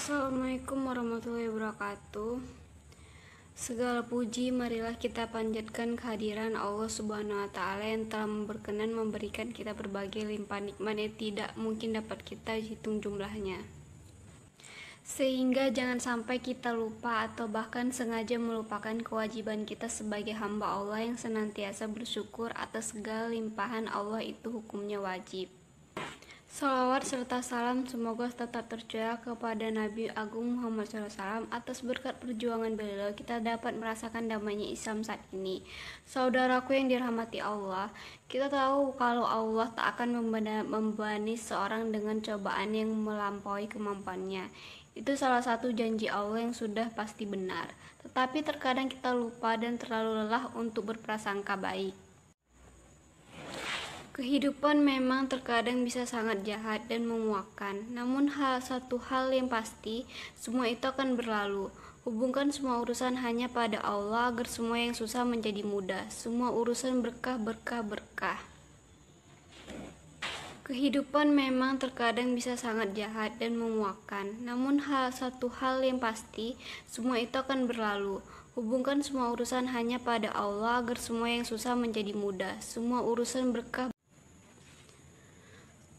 Assalamualaikum warahmatullahi wabarakatuh. Segala puji marilah kita panjatkan kehadiran Allah Subhanahu wa taala yang telah berkenan memberikan kita berbagai limpahan nikmat yang tidak mungkin dapat kita hitung jumlahnya. Sehingga jangan sampai kita lupa atau bahkan sengaja melupakan kewajiban kita sebagai hamba Allah yang senantiasa bersyukur atas segala limpahan Allah itu hukumnya wajib. Salawat serta salam semoga tetap tercurah kepada Nabi Agung Muhammad SAW. Atas berkat perjuangan beliau kita dapat merasakan damainya Islam saat ini. Saudaraku yang dirahmati Allah, kita tahu kalau Allah tak akan membebani seorang dengan cobaan yang melampaui kemampuannya. Itu salah satu janji Allah yang sudah pasti benar. Tetapi terkadang kita lupa dan terlalu lelah untuk berprasangka baik. Kehidupan memang terkadang bisa sangat jahat dan memuakkan. Namun satu hal yang pasti, semua itu akan berlalu. Hubungkan semua urusan hanya pada Allah agar semua yang susah menjadi mudah. Semua urusan berkah. Kehidupan memang terkadang bisa sangat jahat dan memuakkan. Namun satu hal yang pasti, semua itu akan berlalu. Hubungkan semua urusan hanya pada Allah agar semua yang susah menjadi mudah. Semua urusan berkah.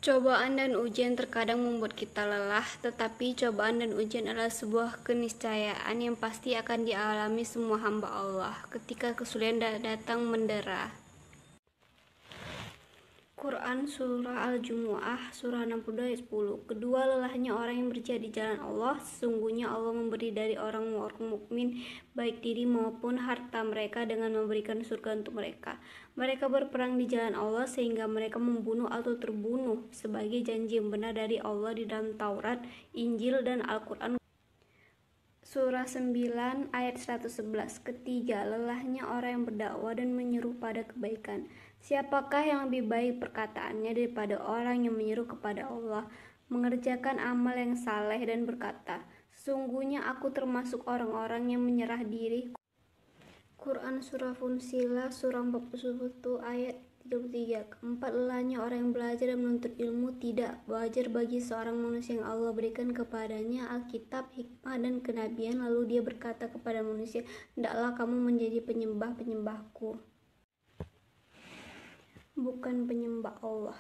Cobaan dan ujian terkadang membuat kita lelah, tetapi cobaan dan ujian adalah sebuah keniscayaan yang pasti akan dialami semua hamba Allah ketika kesulitan datang mendera. Quran Surah Al-Jumu'ah Surah 62 ayat 10. Kedua, lelahnya orang yang berjihad di jalan Allah, sesungguhnya Allah memberi dari orang-orang mukmin baik diri maupun harta mereka dengan memberikan surga untuk mereka. Mereka berperang di jalan Allah sehingga mereka membunuh atau terbunuh sebagai janji yang benar dari Allah di dalam Taurat, Injil, dan Al-Quran. Surah 9 ayat 111. Ketiga, lelahnya orang yang berdakwah dan menyeru pada kebaikan. Siapakah yang lebih baik perkataannya daripada orang yang menyeru kepada Allah, mengerjakan amal yang saleh dan berkata, sesungguhnya aku termasuk orang-orang yang menyerah diri. Quran Surah Fussilat Surah 41 ayat 33. Keempat, lelahnya orang yang belajar dan menuntut ilmu. Tidak wajar bagi seorang manusia yang Allah berikan kepadanya Alkitab, hikmah, dan kenabian, lalu dia berkata kepada manusia, hendaklah kamu menjadi penyembah-penyembahku, bukan penyembah Allah.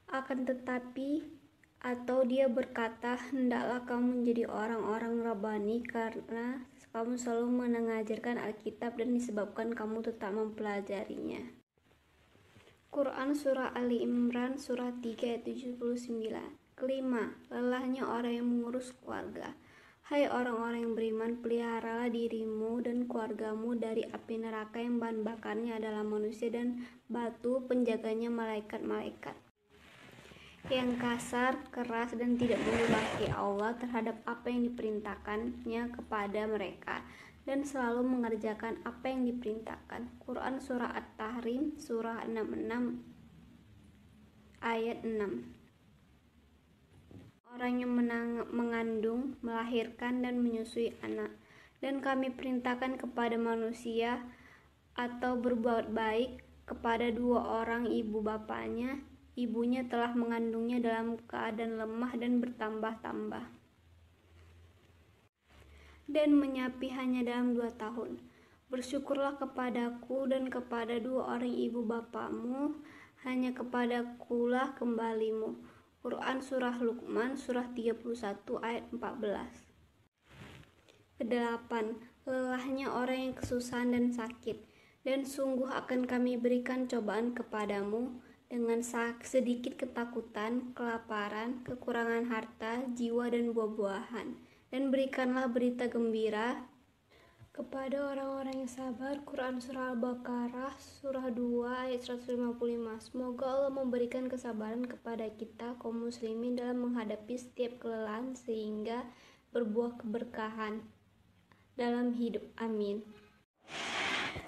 Akan tetapi, atau dia berkata, hendaklah kamu menjadi orang-orang Rabbani karena kamu selalu mengajarkan Alkitab dan disebabkan kamu tetap mempelajarinya. Quran Surah Ali Imran Surah 3 ayat 79. Kelima, lelahnya orang yang mengurus keluarga. Hai orang-orang yang beriman, peliharalah dirimu dan keluargamu dari api neraka yang bahan bakarnya adalah manusia dan batu penjaganya malaikat-malaikat yang kasar, keras, dan tidak menyembah Allah terhadap apa yang diperintahkannya kepada mereka dan selalu mengerjakan apa yang diperintahkan. Quran Surah At-Tahrim Surah 66 ayat 6. Orang yang mengandung, melahirkan, dan menyusui anak, dan kami perintahkan kepada manusia atau berbuat baik kepada dua orang ibu bapaknya, ibunya telah mengandungnya dalam keadaan lemah dan bertambah-tambah, dan menyapi hanya dalam 2 tahun. Bersyukurlah kepadaku dan kepada dua orang ibu bapakmu, hanya kepadakulah kembalimu. Quran Surah Luqman Surah 31 ayat 14. Kedelapan, lelahnya orang yang kesusahan dan sakit. Dan sungguh akan kami berikan cobaan kepadamu dengan sedikit ketakutan, kelaparan, kekurangan harta, jiwa, dan buah-buahan. Dan berikanlah berita gembira kepada orang-orang yang sabar. Quran Surah Al-Baqarah Surah 2 ayat 155. Semoga Allah memberikan kesabaran kepada kita kaum muslimin dalam menghadapi setiap kelelahan sehingga berbuah keberkahan dalam hidup. Amin.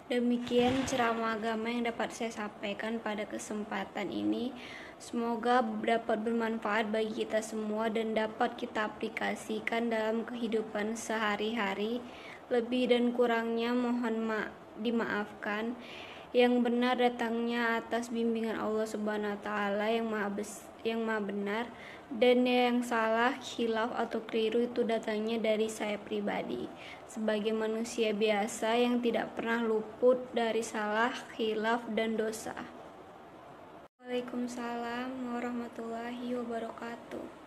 Demikian ceramah agama yang dapat saya sampaikan pada kesempatan ini. Semoga dapat bermanfaat bagi kita semua dan dapat kita aplikasikan dalam kehidupan sehari-hari. Lebih dan kurangnya mohon dimaafkan. Yang benar datangnya atas bimbingan Allah Subhanahu wa taala yang maha benar, dan yang salah, khilaf atau keliru itu datangnya dari saya pribadi sebagai manusia biasa yang tidak pernah luput dari salah, khilaf, dan dosa. Waalaikumsalam warahmatullahi wabarakatuh.